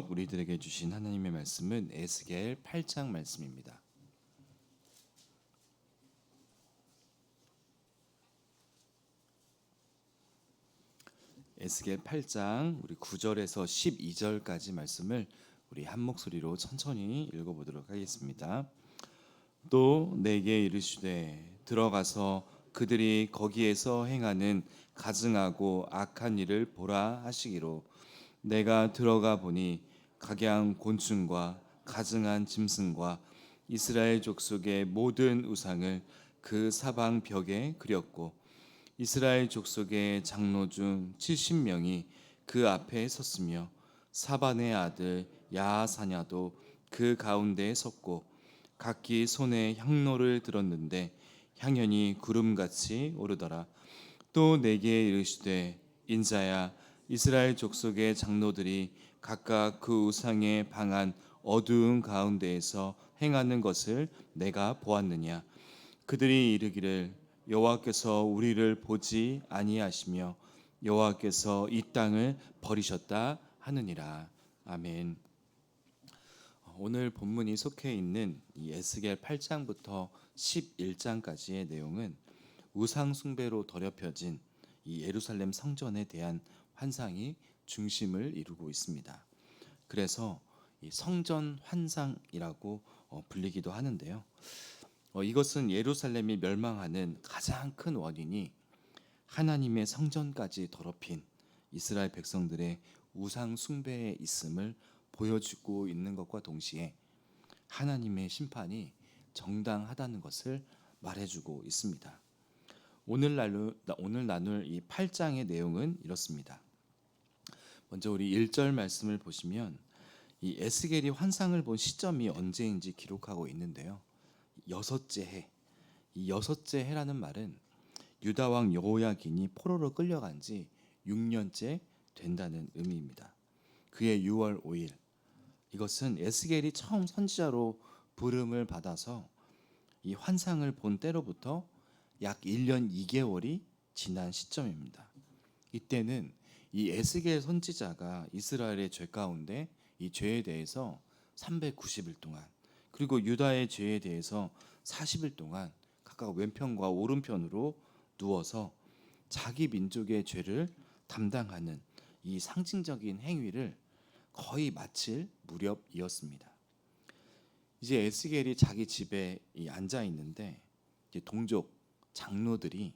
우리들에게 주신 하나님의 말씀은 에스겔 8장 말씀입니다. 에스겔 8장 우리 9절에서 12절까지 말씀을 우리 한 목소리로 천천히 읽어보도록 하겠습니다. 또 내게 이르시되 들어가서 그들이 거기에서 행하는 가증하고 악한 일을 보라 하시기로 내가 들어가 보니 각양 곤충과 가증한 짐승과 이스라엘 족속의 모든 우상을 그 사방 벽에 그렸고 이스라엘 족속의 장로 중 70명이 그 앞에 섰으며 사반의 아들 야하사냐도 그 가운데에 섰고 각기 손에 향로를 들었는데 향연이 구름같이 오르더라. 또 내게 이르시되 인자야 이스라엘 족속의 장로들이 각각 그 우상에 방한 어두운 가운데에서 행하는 것을 내가 보았느냐. 그들이 이르기를 여호와께서 우리를 보지 아니하시며 여호와께서 이 땅을 버리셨다 하느니라. 아멘. 오늘 본문이 속해 있는 이 에스겔 8장부터 11장까지의 내용은 우상 숭배로 더럽혀진 이 예루살렘 성전에 대한 환상이 중심을 이루고 있습니다. 그래서 이 성전 환상이라고 불리기도 하는데요. 이것은 예루살렘이 멸망하는 가장 큰 원인이 하나님의 성전까지 더럽힌 이스라엘 백성들의 우상 숭배에 있음을 보여주고 있는 것과 동시에 하나님의 심판이 정당하다는 것을 말해주고 있습니다. 오늘 나눌 이 8장의 내용은 이렇습니다. 먼저 우리 1절 말씀을 보시면 이 에스겔이 환상을 본 시점이 언제인지 기록하고 있는데요. 여섯째 해. 이 여섯째 해라는 말은 유다 왕 여호야긴이 포로로 끌려간 지 6년째 된다는 의미입니다. 그해 6월 5일. 이것은 에스겔이 처음 선지자로 부름을 받아서 이 환상을 본 때로부터 약 1년 2개월이 지난 시점입니다. 이때는 이 에스겔 선지자가 이스라엘의 죄 가운데 이 죄에 대해서 390일 동안 그리고 유다의 죄에 대해서 40일 동안 각각 왼편과 오른편으로 누워서 자기 민족의 죄를 담당하는 이 상징적인 행위를 거의 마칠 무렵이었습니다. 이제 에스겔이 자기 집에 앉아 있는데 동족 장로들이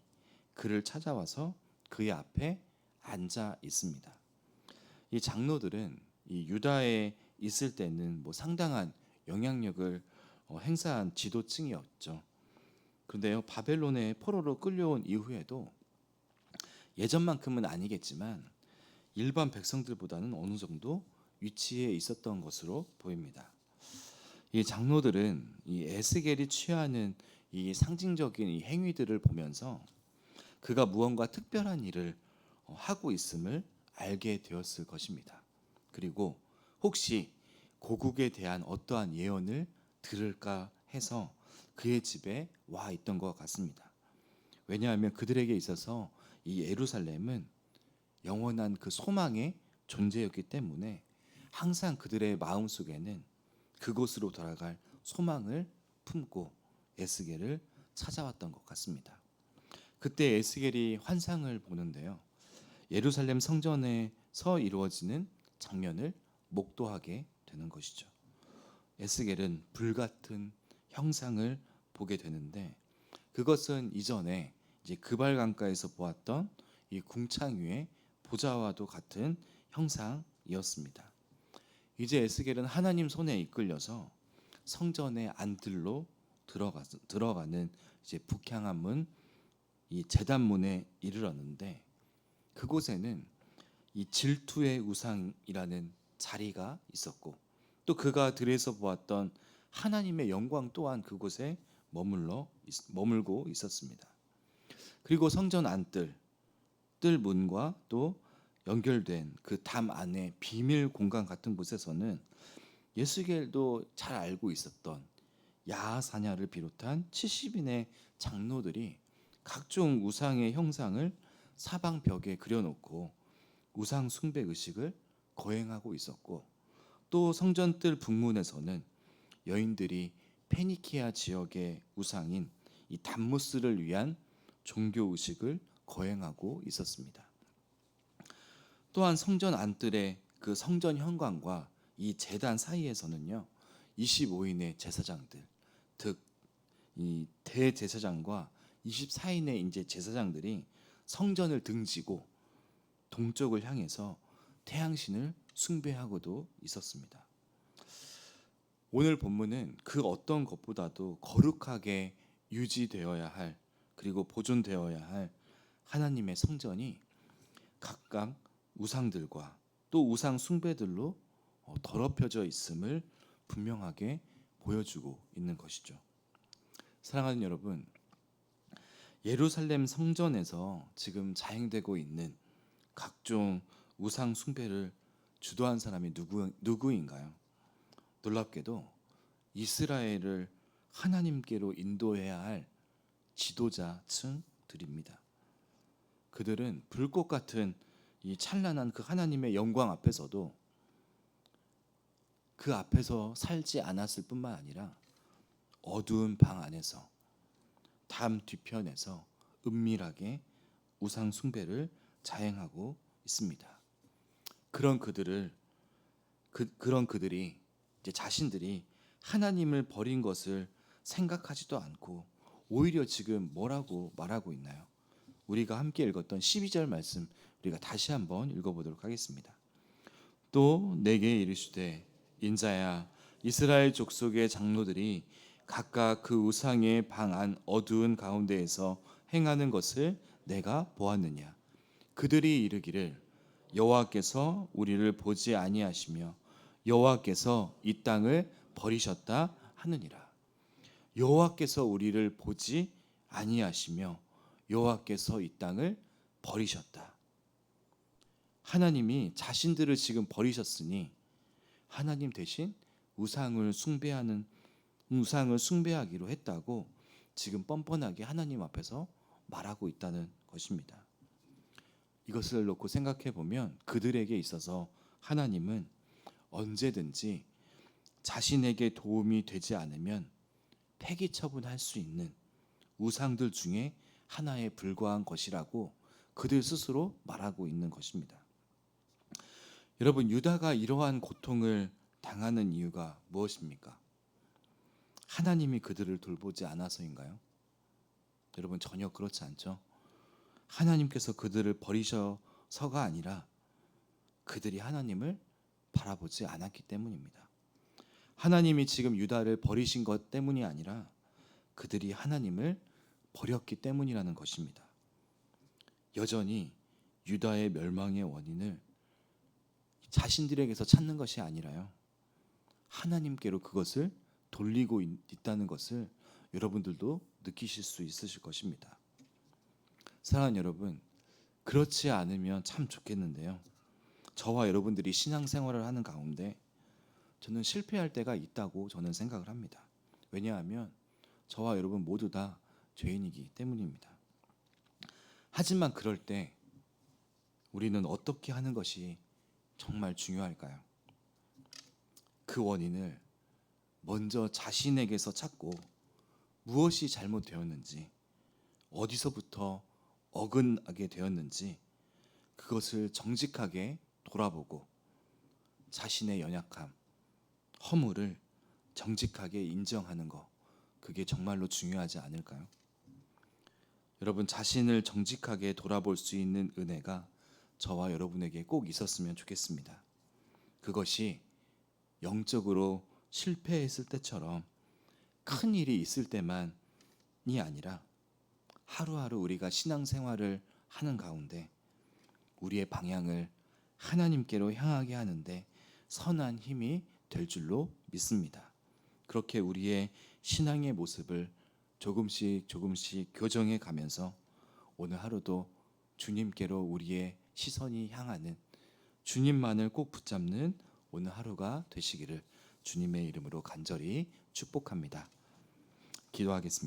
그를 찾아와서 그의 앞에 앉아 있습니다. 이 장로들은 이 유다에 있을 때는 상당한 영향력을 행사한 지도층이었죠. 그런데요, 바벨론의 포로로 끌려온 이후에도 예전만큼은 아니겠지만 일반 백성들보다는 어느 정도 위치에 있었던 것으로 보입니다. 이 장로들은 이 에스겔이 취하는 이 상징적인 이 행위들을 보면서 그가 무언가 특별한 일을 하고 있음을 알게 되었을 것입니다. 그리고 혹시 고국에 대한 어떠한 예언을 들을까 해서 그의 집에 와 있던 것 같습니다. 왜냐하면 그들에게 있어서 이 예루살렘은 영원한 그 소망의 존재였기 때문에 항상 그들의 마음속에는 그곳으로 돌아갈 소망을 품고 에스겔을 찾아왔던 것 같습니다. 그때 에스겔이 환상을 보는데요. 예루살렘 성전에서 이루어지는 장면을 목도하게 되는 것이죠. 에스겔은 불같은 형상을 보게 되는데 그것은 이전에 이제 그발 강가에서 보았던 이 궁창 위의 보좌와도 같은 형상이었습니다. 이제 에스겔은 하나님 손에 이끌려서 성전의 안뜰로 들어가는 이제 북향한 문, 이 제단문에 이르렀는데 그곳에는 이 질투의 우상이라는 자리가 있었고 또 그가 들에서 보았던 하나님의 영광 또한 그곳에 머물고 있었습니다. 그리고 성전 안뜰, 뜰 문과 또 연결된 그 담 안에 비밀 공간 같은 곳에서는 예수겔도 잘 알고 있었던 야하사냐를 비롯한 70인의 장로들이 각종 우상의 형상을 사방 벽에 그려놓고 우상 숭배 의식을 거행하고 있었고 또 성전뜰 북문에서는 여인들이 페니키아 지역의 우상인 이 담무스를 위한 종교 의식을 거행하고 있었습니다. 또한 성전 안뜰의 그 성전 현관과 이 제단 사이에서는요, 25인의 제사장들, 즉 이 대제사장과 24인의 이제 제사장들이 성전을 등지고 동쪽을 향해서 태양신을 숭배하고도 있었습니다. 오늘 본문은 그 어떤 것보다도 거룩하게 유지되어야 할, 그리고 보존되어야 할 하나님의 성전이 각각 우상들과 또 우상 숭배들로 더럽혀져 있음을 분명하게 보여주고 있는 것이죠. 사랑하는 여러분, 예루살렘 성전에서 지금 자행되고 있는 각종 우상 숭배를 주도한 사람이 누구인가요? 놀랍게도 이스라엘을 하나님께로 인도해야 할 지도자층들입니다. 그들은 불꽃 같은 이 찬란한 그 하나님의 영광 앞에서도 그 앞에서 살지 않았을 뿐만 아니라 어두운 방 안에서 담 뒤편에서 은밀하게 우상 숭배를 자행하고 있습니다. 그런 그들이 이제 자신들이 하나님을 버린 것을 생각하지도 않고 오히려 지금 뭐라고 말하고 있나요? 우리가 함께 읽었던 12절 말씀 우리가 다시 한번 읽어보도록 하겠습니다. 또 내게 이르시되 인자야, 이스라엘 족속의 장로들이 각각 그 우상의 방 안 어두운 가운데에서 행하는 것을 내가 보았느냐. 그들이 이르기를 여호와께서 우리를 보지 아니하시며 여호와께서 이 땅을 버리셨다 하느니라. 여호와께서 우리를 보지 아니하시며 여호와께서 이 땅을 버리셨다. 하나님이 자신들을 지금 버리셨으니 하나님 대신 우상을 숭배하기로 했다고 지금 뻔뻔하게 하나님 앞에서 말하고 있다는 것입니다. 이것을 놓고 생각해 보면 그들에게 있어서 하나님은 언제든지 자신에게 도움이 되지 않으면 폐기 처분할 수 있는 우상들 중에 하나에 불과한 것이라고 그들 스스로 말하고 있는 것입니다. 여러분, 유다가 이러한 고통을 당하는 이유가 무엇입니까? 하나님이 그들을 돌보지 않아서인가요? 여러분, 전혀 그렇지 않죠. 하나님께서 그들을 버리셔서가 아니라 그들이 하나님을 바라보지 않았기 때문입니다. 하나님이 지금 유다를 버리신 것 때문이 아니라 그들이 하나님을 버렸기 때문이라는 것입니다. 여전히 유다의 멸망의 원인을 자신들에게서 찾는 것이 아니라요, 하나님께로 그것을 돌리고 있다는 것을 여러분들도 느끼실 수 있으실 것입니다. 사랑하는 여러분, 그렇지 않으면 참 좋겠는데요. 저와 여러분들이 신앙생활을 하는 가운데 저는 실패할 때가 있다고 저는 생각을 합니다. 왜냐하면 저와 여러분 모두 다 죄인이기 때문입니다. 하지만 그럴 때 우리는 어떻게 하는 것이 정말 중요할까요? 그 원인을 먼저 자신에게서 찾고 무엇이 잘못되었는지, 어디서부터 어긋나게 되었는지 그것을 정직하게 돌아보고 자신의 연약함, 허물을 정직하게 인정하는 것, 그게 정말로 중요하지 않을까요? 여러분, 자신을 정직하게 돌아볼 수 있는 은혜가 저와 여러분에게 꼭 있었으면 좋겠습니다. 그것이 영적으로 실패했을 때처럼 큰 일이 있을 때만이 아니라 하루하루 우리가 신앙생활을 하는 가운데 우리의 방향을 하나님께로 향하게 하는데 선한 힘이 될 줄로 믿습니다. 그렇게 우리의 신앙의 모습을 조금씩 교정해 가면서 오늘 하루도 주님께로 우리의 시선이 향하는, 주님만을 꼭 붙잡는 오늘 하루가 되시기를 주님의 이름으로 간절히 축복합니다. 기도하겠습니다.